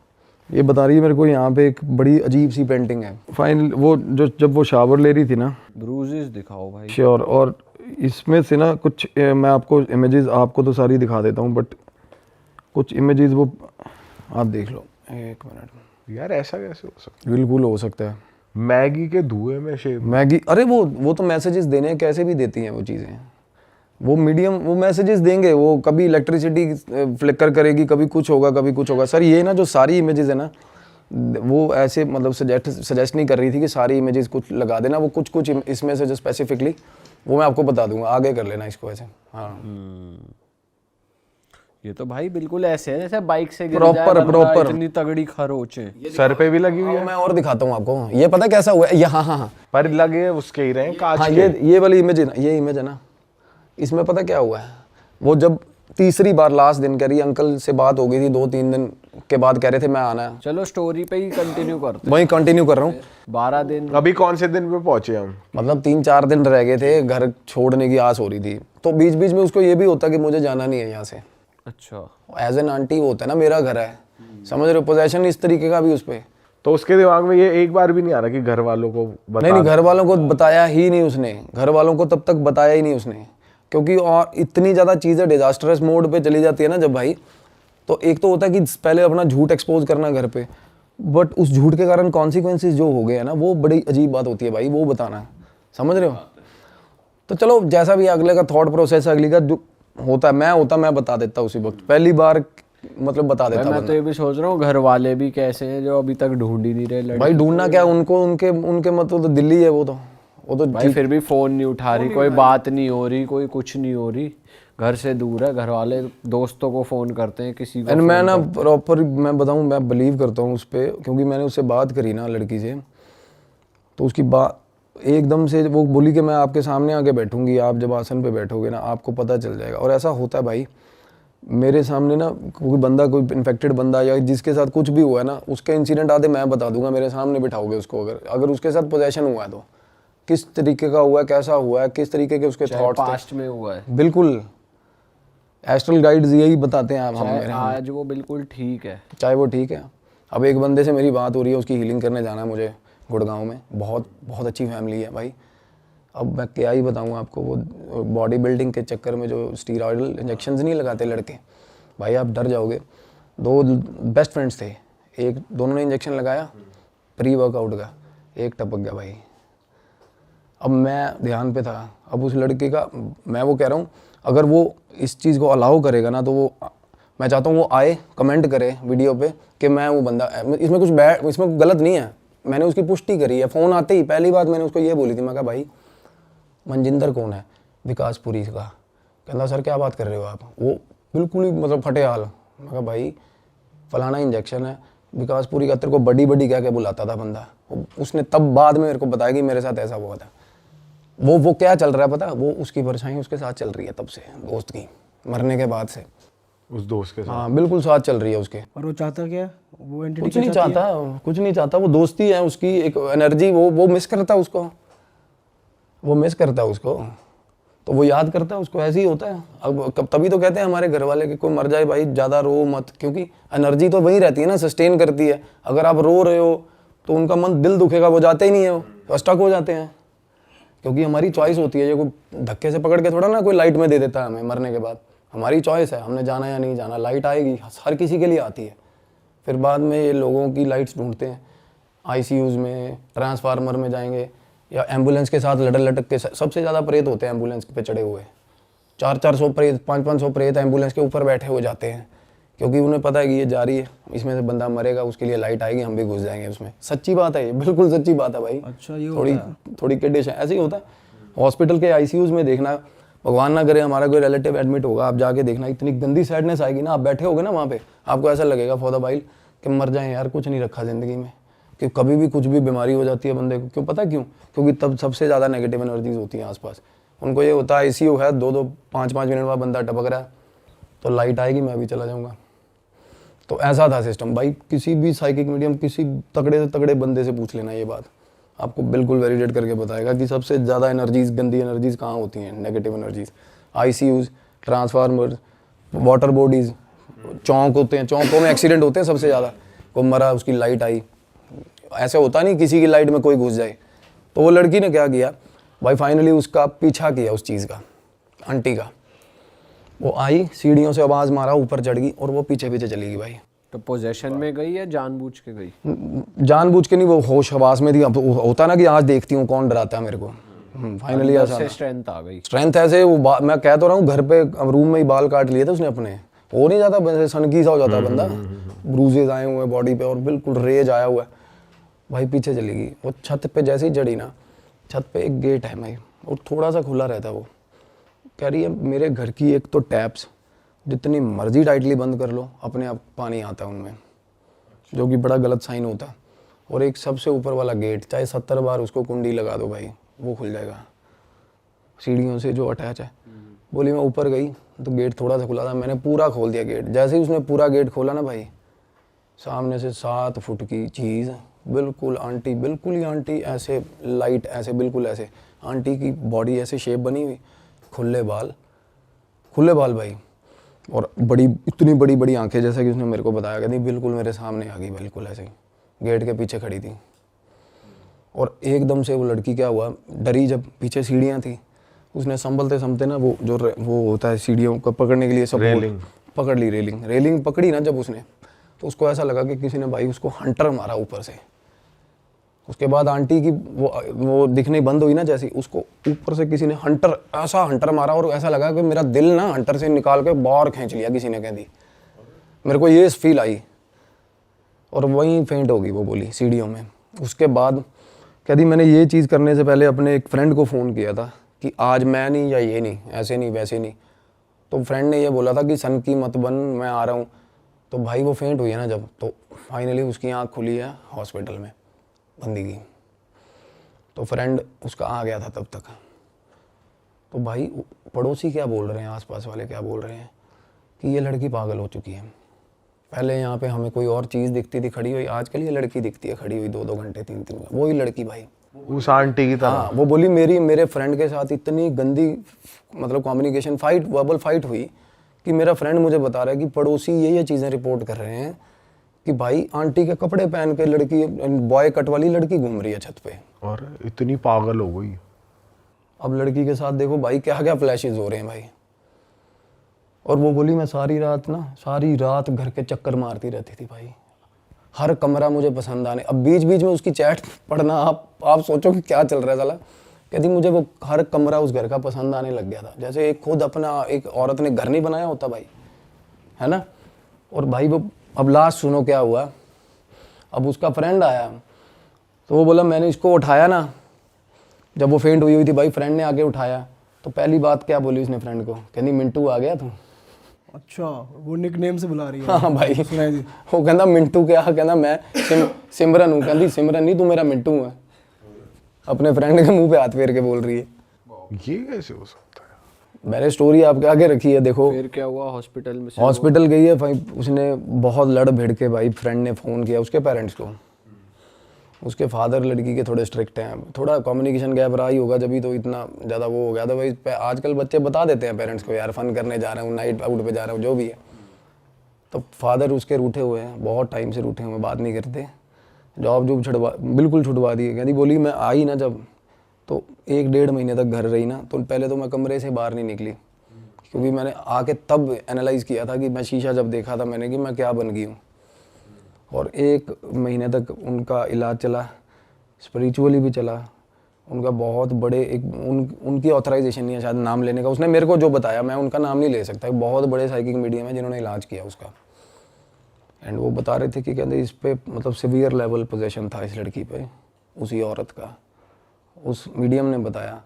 S1: ये बता रही है मेरे को यहाँ पे एक बड़ी अजीब सी पेंटिंग है। फाइनल वो जो जब वो शावर ले रही थी ना,
S3: ब्रूजेस दिखाओ भाई।
S1: श्योर, और इसमें से ना कुछ मैं आपको इमेजेस, आपको तो सारी दिखा देता हूँ बट कुछ इमेजेस वो आप देख लो। एक मिनट
S2: यार, ऐसा कैसे हो सकता
S1: बिल्कुल हो सकता है।
S2: है? मैगी के धुएं में शेप।
S1: मैगी, अरे वो तो मैसेजेस देने कैसे भी देती हैं वो चीज़ें, वो मीडियम वो मैसेजेस देंगे, वो कभी इलेक्ट्रिसिटी फ्लिकर करेगी, कभी कुछ होगा कभी कुछ होगा। सर ये ना जो सारी इमेजेस है ना, वो ऐसे मतलब सजेस्ट नहीं कर रही थी कि सारी इमेजेस कुछ लगा देना, वो कुछ कुछ इसमें से जो स्पेसिफिकली वो मैं आपको बता दूंगा, आगे कर लेना इसको ऐसे। हाँ
S3: ये तो भाई बिल्कुल ऐसे है जैसे बाइक से गिर
S1: Proper,
S3: जाए बंदा,
S1: proper।
S3: इतनी तगड़ी खरोचे।
S2: सर पे भी लगी हुई है,
S1: मैं और दिखाता हूँ आपको, ये पता कैसा हुआ है, ये हाँ,
S2: पर लगे उसके ही रहे कांच
S1: हाँ
S2: के।
S1: ये वाली इमेज है ना, ये इमेज है ना, इसमें पता क्या हुआ है, वो जब तीसरी बार लास्ट दिन कह रही अंकल से बात हो गई थी, 2-3 दिन के बाद कह रहे थे मैं आना है।
S3: चलो स्टोरी पे ही कंटिन्यू करते
S1: वही कंटिन्यू कर रहा हूँ।
S3: हैं। 12 दिन
S2: अभी कौन से दिन पे पहुंचे हम?
S1: मतलब 3-4 दिन रह गए थे, घर छोड़ने की आस हो रही थी, तो बीच बीच में उसको ये भी होता कि मुझे जाना नहीं है यहाँ से।
S3: अच्छा,
S1: एज एन आंटी वो होता है ना, मेरा घर है, समझ रहे हो, पोजेशन इस तरीके का भी उस पर।
S2: तो उसके दिमाग में ये एक बार भी नहीं आ रहा कि घर वालों को बता?
S1: नहीं, घर वालों को बताया ही नहीं उसने, घर वालों को तब तक बताया ही नहीं उसने, क्योंकि और इतनी ज़्यादा चीज़ें डिजास्टरस मोड पे चली जाती है ना जब भाई, तो एक तो होता है कि पहले अपना झूठ एक्सपोज करना घर पे, बट उस झूठ के कारण कॉन्सिक्वेंसेस जो हो गए हैं ना, वो बड़ी अजीब बात होती है भाई, वो बताना, समझ रहे हो। तो चलो जैसा भी अगले का थॉट प्रोसेस, अगली का जो होता है, मैं बता देता उसी वक्त, पहली बार मतलब बता देता
S3: मैं तो ये भी सोच रहा हूँ घर वाले भी कैसे हैं जो अभी तक ढूंढ ही नहीं रहे लड़की।
S1: भाई। ढूंढना क्या उनको, उनके मतलब तो दिल्ली है वो तो
S3: भाई फिर भी फोन नहीं उठा रही, कोई बात नहीं हो रही, कोई कुछ नहीं हो रही, घर से दूर है, घर वाले दोस्तों को फोन करते हैं, किसी को।
S1: एंड मैं ना प्रॉपर मैं बताऊं, मैं बिलीव करता हूँ उस पर, क्योंकि मैंने उससे बात करी ना लड़की से, तो उसकी बात एकदम से वो बोली कि मैं आपके सामने आके बैठूंगी, आप जब आसन पे बैठोगे ना आपको पता चल जाएगा। और ऐसा होता है भाई, मेरे सामने ना कोई बंदा, कोई इन्फेक्टेड बंदा या जिसके साथ कुछ भी हुआ है ना, उसके इंसिडेंट आते मैं बता दूंगा, मेरे सामने बिठाओगे उसको, अगर उसके साथ पोजेशन हुआ है तो किस तरीके का हुआ है, कैसा हुआ है, किस तरीके के उसके थॉट्स थे,
S3: पास्ट में हुआ है।
S1: बिल्कुल एस्ट्रल गाइड्स यही बताते हैं आप हमें।
S3: आज वो बिल्कुल ठीक है,
S1: चाहे वो ठीक है। अब एक बंदे से मेरी बात हो रही है, उसकी हीलिंग करने जाना है मुझे गुड़गांव में, बहुत बहुत अच्छी फैमिली है भाई। अब मैं क्या ही बताऊँ आपको, वो बॉडी बिल्डिंग के चक्कर में जो स्टीरॉयडल इंजेक्शंस नहीं लगाते लड़के, भाई आप डर जाओगे। 2 बेस्ट फ्रेंड्स थे, दोनों ने इंजेक्शन लगाया प्री वर्कआउट का, एक टपक गया भाई। अब मैं ध्यान पे था, अब उस लड़के का, मैं वो कह रहा हूँ, अगर वो इस चीज़ को अलाउ करेगा ना, तो वो, मैं चाहता हूँ वो आए कमेंट करे वीडियो पे कि मैं वो बंदा, इसमें कुछ बैड, इसमें गलत नहीं है, मैंने उसकी पुष्टि करी है। फ़ोन आते ही पहली बात मैंने उसको ये बोली थी, मैं कहा भाई मनजिंदर कौन है, विकासपुरी का। कहता सर क्या बात कर रहे हो आप, वो बिल्कुल ही मतलब फटे हाल। मैं कहा भाई फलाना इंजेक्शन है विकासपुरी का, तेरे को बड़ी बड़ी क्या क्या बुलाता था बंदा। उसने तब बाद में मेरे को बताया कि मेरे साथ ऐसा हुआ था। वो क्या चल रहा है पता, वो उसकी परछाई उसके साथ चल रही है तब से, दोस्त की मरने के बाद से
S2: उस दोस्त के साथ।
S1: हाँ बिल्कुल साथ चल रही है उसके।
S4: और वो चाहता क्या, वो एंटिटी
S1: कुछ नहीं चाहता, कुछ नहीं चाहता, वो दोस्ती है उसकी, एक एनर्जी, वो मिस करता है उसको, वो मिस करता है उसको, तो वो याद करता है उसको, ऐसे ही होता है। अब तभी तो कहते हैं हमारे घर वाले कि कोई मर जाए भाई ज़्यादा रो मत, क्योंकि एनर्जी तो वही रहती है ना, सस्टेन करती है। अगर आप रो रहे हो तो उनका मन, दिल दुखेगा, वो जाते ही नहीं है, वो स्टक हो जाते हैं, क्योंकि हमारी चॉइस होती है। ये कोई धक्के से पकड़ के थोड़ा ना कोई लाइट में दे देता है हमें मरने के बाद, हमारी चॉइस है, हमने जाना या नहीं जाना। लाइट आएगी, हर किसी के लिए आती है। फिर बाद में ये लोगों की लाइट्स ढूंढते हैं, आईसीयूज़ में, ट्रांसफार्मर में जाएंगे, या एम्बुलेंस के साथ लटक के। सबसे ज़्यादा प्रेत होते हैं एम्बुलेंस पे चढ़े हुए, 400-400 प्रेत, 500-500 प्रेत एम्बुलेंस के ऊपर बैठे हो जाते हैं, क्योंकि उन्हें पता है कि ये जा रही है, इसमें से बंदा मरेगा, उसके लिए लाइट आएगी, हम भी घुस जाएंगे उसमें। सच्ची बात है ये, बिल्कुल सच्ची बात है भाई।
S4: अच्छा, ये
S1: थोड़ी किडिश है, ऐसे ही होता है। हॉस्पिटल के आईसीयूज़ में देखना, भगवान ना करे हमारा कोई रिलेटिव एडमिट होगा, आप जाके देखना, इतनी गंदी सैडनेस आएगी ना, आप बैठे होगे ना वहाँ पे, आपको ऐसा लगेगा फॉर द वाइल कि मर जाएं यार, कुछ नहीं रखा ज़िंदगी में, कि कभी भी कुछ भी बीमारी हो जाती है बंदे को। क्यों पता क्यों? क्योंकि तब सबसे ज़्यादा नेगेटिव एनर्जीज होती हैं आसपास। उनको ये होता है आईसीयू है, 2-2, 5-5 मिनट बाद बंदा टपक रहा है, तो लाइट आएगी, मैं भी चला जाऊँगा। तो ऐसा था सिस्टम भाई। किसी भी साइकिक मीडियम, किसी तगड़े से तगड़े बंदे से पूछ लेना ये बात, आपको बिल्कुल वैलिडेट करके बताएगा कि सबसे ज़्यादा एनर्जीज, गंदी एनर्जीज कहाँ होती हैं, negative energies. ICUs, transformer, water bodies, चौक होते हैं, चौकों में एक्सीडेंट होते हैं सबसे ज़्यादा। कोई मरा, उसकी लाइट आई, ऐसा होता नहीं किसी की लाइट में कोई घुस जाए। तो वो लड़की ने क्या किया भाई, फाइनली उसका पीछा किया उस चीज़ का, आंटी का। वो आई, सीढ़ियों से आवाज़ मारा, ऊपर चढ़ गई और वो पीछे पीछे चली गई भाई।
S3: तो पोजेशन में गई या जानबूझ के गई?
S1: जानबूझ के नहीं, वो होश हवास में थी। अब होता ना कि आज देखती हूँ कौन डराता है मेरे को। फाइनली ऐसा
S3: स्ट्रेंथ आ गई।
S1: स्ट्रेंथ ऐसे वो मैं कह तो रहा हूँ, घर पे रूम में ही बाल काट लिए थे उसने अपने। हो नहीं जाता वैसे, सनकी सा हो जाता है बंदा, ब्रूजेज आए हुए हैं बॉडी पे और बिल्कुल रेज आया हुआ है भाई। पीछे चली गई वो, छत पे जैसे ही चढ़ी ना, छत पे एक गेट है भाई, और थोड़ा सा खुला रहता है। वो कह रही है मेरे घर की एक तो टैप्स जितनी मर्जी टाइटली बंद कर लो, अपने आप पानी आता है उनमें, जो कि बड़ा गलत साइन होता है। और एक सबसे ऊपर वाला गेट, चाहे 70 बार उसको कुंडी लगा दो भाई, वो खुल जाएगा। सीढ़ियों से जो अटैच है बोली मैं ऊपर गई तो गेट थोड़ा सा खुला था, मैंने पूरा खोल दिया गेट। जैसे ही उसने पूरा गेट खोला ना भाई, सामने से 7 फुट की चीज़, बिल्कुल आंटी, बिल्कुल ही आंटी, ऐसे लाइट ऐसे, बिल्कुल ऐसे आंटी की बॉडी ऐसे शेप बनी हुई, खुले बाल भाई, और बड़ी, इतनी बड़ी बड़ी आंखें, जैसा कि उसने मेरे को बताया, कहती बिल्कुल मेरे सामने आ गई, बिल्कुल ऐसे ही गेट के पीछे खड़ी थी। और एकदम से वो लड़की क्या हुआ, डरी, जब पीछे सीढ़ियाँ थी, उसने संभलते ना वो होता है सीढ़ियों को पकड़ने के लिए सब
S2: रेलिंग
S1: पकड़ ली, रेलिंग पकड़ी ना जब उसने, तो उसको ऐसा लगा कि किसी ने भाई उसको हंटर मारा ऊपर से। उसके बाद आंटी की वो दिखनी बंद हुई ना, जैसी उसको ऊपर से किसी ने ऐसा हंटर मारा, और ऐसा लगा कि मेरा दिल ना हंटर से निकाल के बाहर खींच लिया किसी ने, कह दी मेरे को ये फील आई, और वहीं फेंट होगी वो, बोली सीढ़ियों में। उसके बाद कहती मैंने ये चीज़ करने से पहले अपने एक फ्रेंड को फ़ोन किया था कि आज मैं नहीं, या ये नहीं, ऐसे नहीं वैसे नहीं, तो फ्रेंड ने ये बोला था कि सन की मत बन, मैं आ रहा हूँ। तो भाई वो फेंट हुई है ना जब, तो फाइनली उसकी आँख खुली है हॉस्पिटल में, बंदी की। तो फ्रेंड उसका आ गया था तब तक। तो भाई पड़ोसी क्या बोल रहे हैं, आसपास वाले क्या बोल रहे हैं कि ये लड़की पागल हो चुकी है। पहले यहाँ पे हमें कोई और चीज़ दिखती थी खड़ी हुई, आजकल ये लड़की दिखती है खड़ी हुई 2-2 घंटे 3-3 घंटे, वही लड़की भाई,
S2: उस आंटी की तरह।
S1: हाँ, वो बोली मेरे फ्रेंड के साथ इतनी गंदी मतलब कम्युनिकेशन फाइट, वर्बल फाइट हुई कि मेरा फ्रेंड मुझे बता रहा है कि पड़ोसी ये चीज़ें रिपोर्ट कर रहे हैं कि भाई आंटी के कपड़े पहन के लड़की, बॉय कट वाली लड़की घूम रही है छत पे,
S2: और इतनी पागल हो गई।
S1: अब लड़की के साथ देखो भाई क्या क्या फ्लैशेस हो रहे हैं भाई। और वो बोली मैं सारी रात घर के चक्कर मारती रहती थी भाई, हर कमरा मुझे पसंद आने। अब बीच बीच में उसकी चैट पढ़ना, आप सोचो कि क्या चल रहा है साला। कहती मुझे वो हर कमरा उस घर का पसंद आने लग गया था, जैसे एक खुद अपना एक औरत ने घर नहीं बनाया होता भाई, है ना। और भाई वो, अब लास्ट सुनो क्या हुआ। अब उसका फ्रेंड आया तो वो बोला मैंने इसको उठाया ना, जब वो फेंट हुई थी भाई, फ्रेंड ने आके उठाया तो पहली बात क्या बोली उसने फ्रेंड को, कहनी मिंटू आ गया तू।
S4: अच्छा, वो निकनेम से बुला रही है।
S1: हाँ भाई,
S4: सुनाई दी।
S1: वो कहना मिंटू क्या, कहना मैं सिमरन हूँ। कहती सिमरन नहीं, तू मेरा मिंटू है। अपने फ्रेंड के मुंह पे हाथ फेर के बोल रही है।
S2: ये कैसे हो सकता है?
S1: मैंने स्टोरी आपके आगे रखी है, देखो।
S3: फिर क्या हुआ, हॉस्पिटल में
S1: हॉस्पिटल गई है भाई, उसने बहुत लड़ भिड़ के भाई, फ्रेंड ने फ़ोन किया उसके पेरेंट्स को। उसके फादर लड़की के थोड़े स्ट्रिक्ट हैं, थोड़ा कम्युनिकेशन गैप रहा ही होगा, जब भी तो इतना ज़्यादा वो हो गया था भाई। आजकल बच्चे बता देते हैं पेरेंट्स को, यार फन करने जा रहा हूँ, नाइट आउट पे जा रहा हूँ, जो भी है। तो फादर उसके रूठे हुए हैं, बहुत टाइम से रूठे हुए, बात नहीं करते। जॉब बिल्कुल छुड़वा दी है। कहती बोली मैं आई ना जब, तो 1-1.5 महीने तक घर रही ना, तो पहले तो मैं कमरे से बाहर नहीं निकली, क्योंकि मैंने आके तब एनालाइज़ किया था कि मैं शीशा जब देखा था मैंने कि मैं क्या बन गई हूँ। और 1 महीने तक उनका इलाज चला, स्पिरिचुअली भी चला। उनका बहुत बड़े उनकी ऑथराइजेशन नहीं है शायद नाम लेने का, उसने मेरे को जो बताया, मैं उनका नाम नहीं ले सकता, बहुत बड़े साइकिक मीडियम है जिन्होंने इलाज किया उसका। एंड वो बता रहे थे कि कहते इस पे मतलब सीवियर लेवल पोजेशन था इस लड़की पे, उसी औरत का, उस मीडियम ने बताया।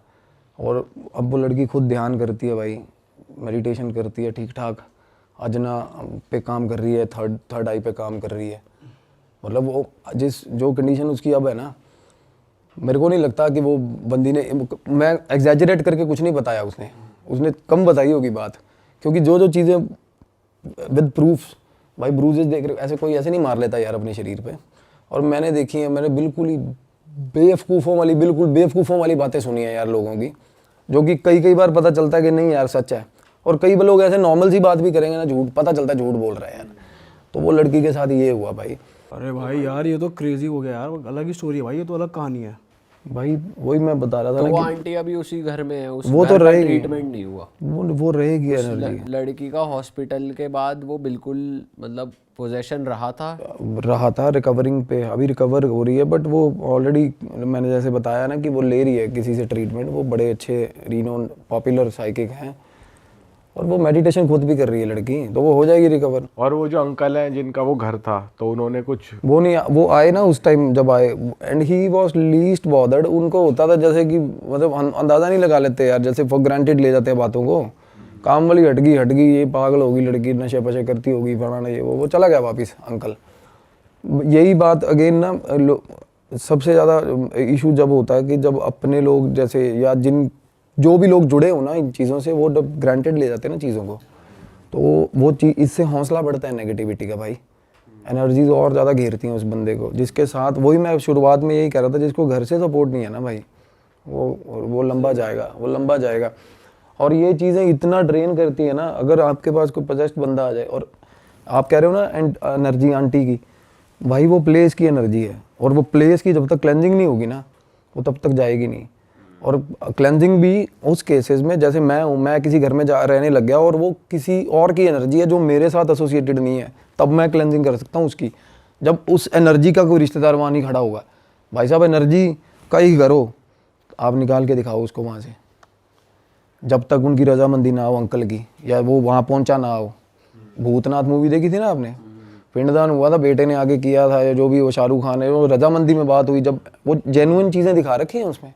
S1: और अब वो लड़की खुद ध्यान करती है भाई, मेडिटेशन करती है ठीक ठाक, अजना पे काम कर रही है, थर्ड आई पे काम कर रही है। मतलब वो जो कंडीशन उसकी अब है ना, मेरे को नहीं लगता कि वो बंदी ने, मैं एग्जैजरेट करके कुछ नहीं बताया, उसने कम बताई होगी बात, क्योंकि जो चीज़ें विद प्रूफ्स भाई, ब्रूजेस देख रहे, ऐसे कोई ऐसे नहीं मार लेता यार अपने शरीर पे। और मैंने देखी है, मैंने बिल्कुल ही बेवकूफ़ों वाली बातें सुनी है यार लोगों की, जो कि कई बार पता चलता है कि नहीं यार सच है। और कई लोग ऐसे नॉर्मल सी बात भी करेंगे ना, झूठ, पता चलता है झूठ बोल रहा है यार। तो वो लड़की के साथ ये हुआ भाई।
S4: अरे भाई यार, ये तो क्रेजी हो गया यार, अलग ही स्टोरी है भाई, ये तो अलग कहानी है
S1: भाई। वही मैं बता रहा था
S3: तो
S1: ना
S3: वो
S1: कि
S3: आंटी अभी उसी घर में है,
S1: वो तो रहेगी,
S3: ट्रीटमेंट नहीं हुआ,
S1: वो रहेगी एनर्जी।
S3: लड़की का हॉस्पिटल के बाद वो बिल्कुल मतलब पोजेशन रहा था,
S1: रिकवरिंग पे, अभी रिकवर हो रही है, बट वो ऑलरेडी मैंने जैसे बताया ना कि वो ले रही है किसी से ट्रीटमेंट, वो बड़े अच्छे रीनोन पॉपुलर साइकिक हैं, और वो मेडिटेशन खुद भी कर रही है लड़की, तो वो हो जाएगी रिकवर।
S2: और वो जो अंकल हैं जिनका वो घर था, तो उन्होंने कुछ
S1: वो आए ना उस टाइम जब आए, and he was least bothered. उनको होता था जैसे कि मतलब अंदाज़ा नहीं लगा लेते यार, जैसे फॉर ग्रांटेड ले जाते हैं बातों को, काम वाली हट गई, ये पागल होगी लड़की, नशे पशे करती होगी, फलाना ये वो चला गया वापस अंकल। यही बात अगेन ना, सबसे ज़्यादा इशू जब होता है कि जब अपने लोग जैसे, या जो भी लोग जुड़े हो ना इन चीज़ों से, वो ग्रांटेड ले जाते हैं ना चीज़ों को, तो वो चीज़, इससे हौसला बढ़ता है नेगेटिविटी का भाई। एनर्जीज और ज़्यादा घेरती हैं उस बंदे को, जिसके साथ, वही मैं शुरुआत में यही कह रहा था, जिसको घर से सपोर्ट नहीं है ना भाई, वो लंबा जाएगा, वो लंबा जाएगा। और ये चीज़ें इतना ड्रेन करती है ना, अगर आपके पास कोई पोजेस्ड बंदा आ जाए, और आप कह रहे हो ना एनर्जी आंटी की, भाई वो प्लेस की एनर्जी है, और वो प्लेस की जब तक क्लेंजिंग नहीं होगी ना, वो तब तक जाएगी नहीं। और क्लेंजिंग भी उस केसेस में, जैसे मैं हूँ, मैं किसी घर में जा रहने लग गया और वो किसी और की एनर्जी है जो मेरे साथ एसोसिएटेड नहीं है, तब मैं क्लेंजिंग कर सकता हूँ उसकी, जब उस एनर्जी का कोई रिश्तेदार वहाँ नहीं खड़ा होगा। भाई साहब एनर्जी का ही घर हो, आप निकाल के दिखाओ उसको वहाँ से, जब तक उनकी रजामंदी ना हो अंकल की, या वो वहाँ पहुँचा ना हो। भूतनाथ मूवी देखी थी ना आपने, पिंडदान हुआ था, बेटे ने आगे किया था, या जो भी वो शाहरुख खान है, वो रजामंदी में बात हुई, जब वो जेन्युइन चीज़ें दिखा रखी हैं उसमें,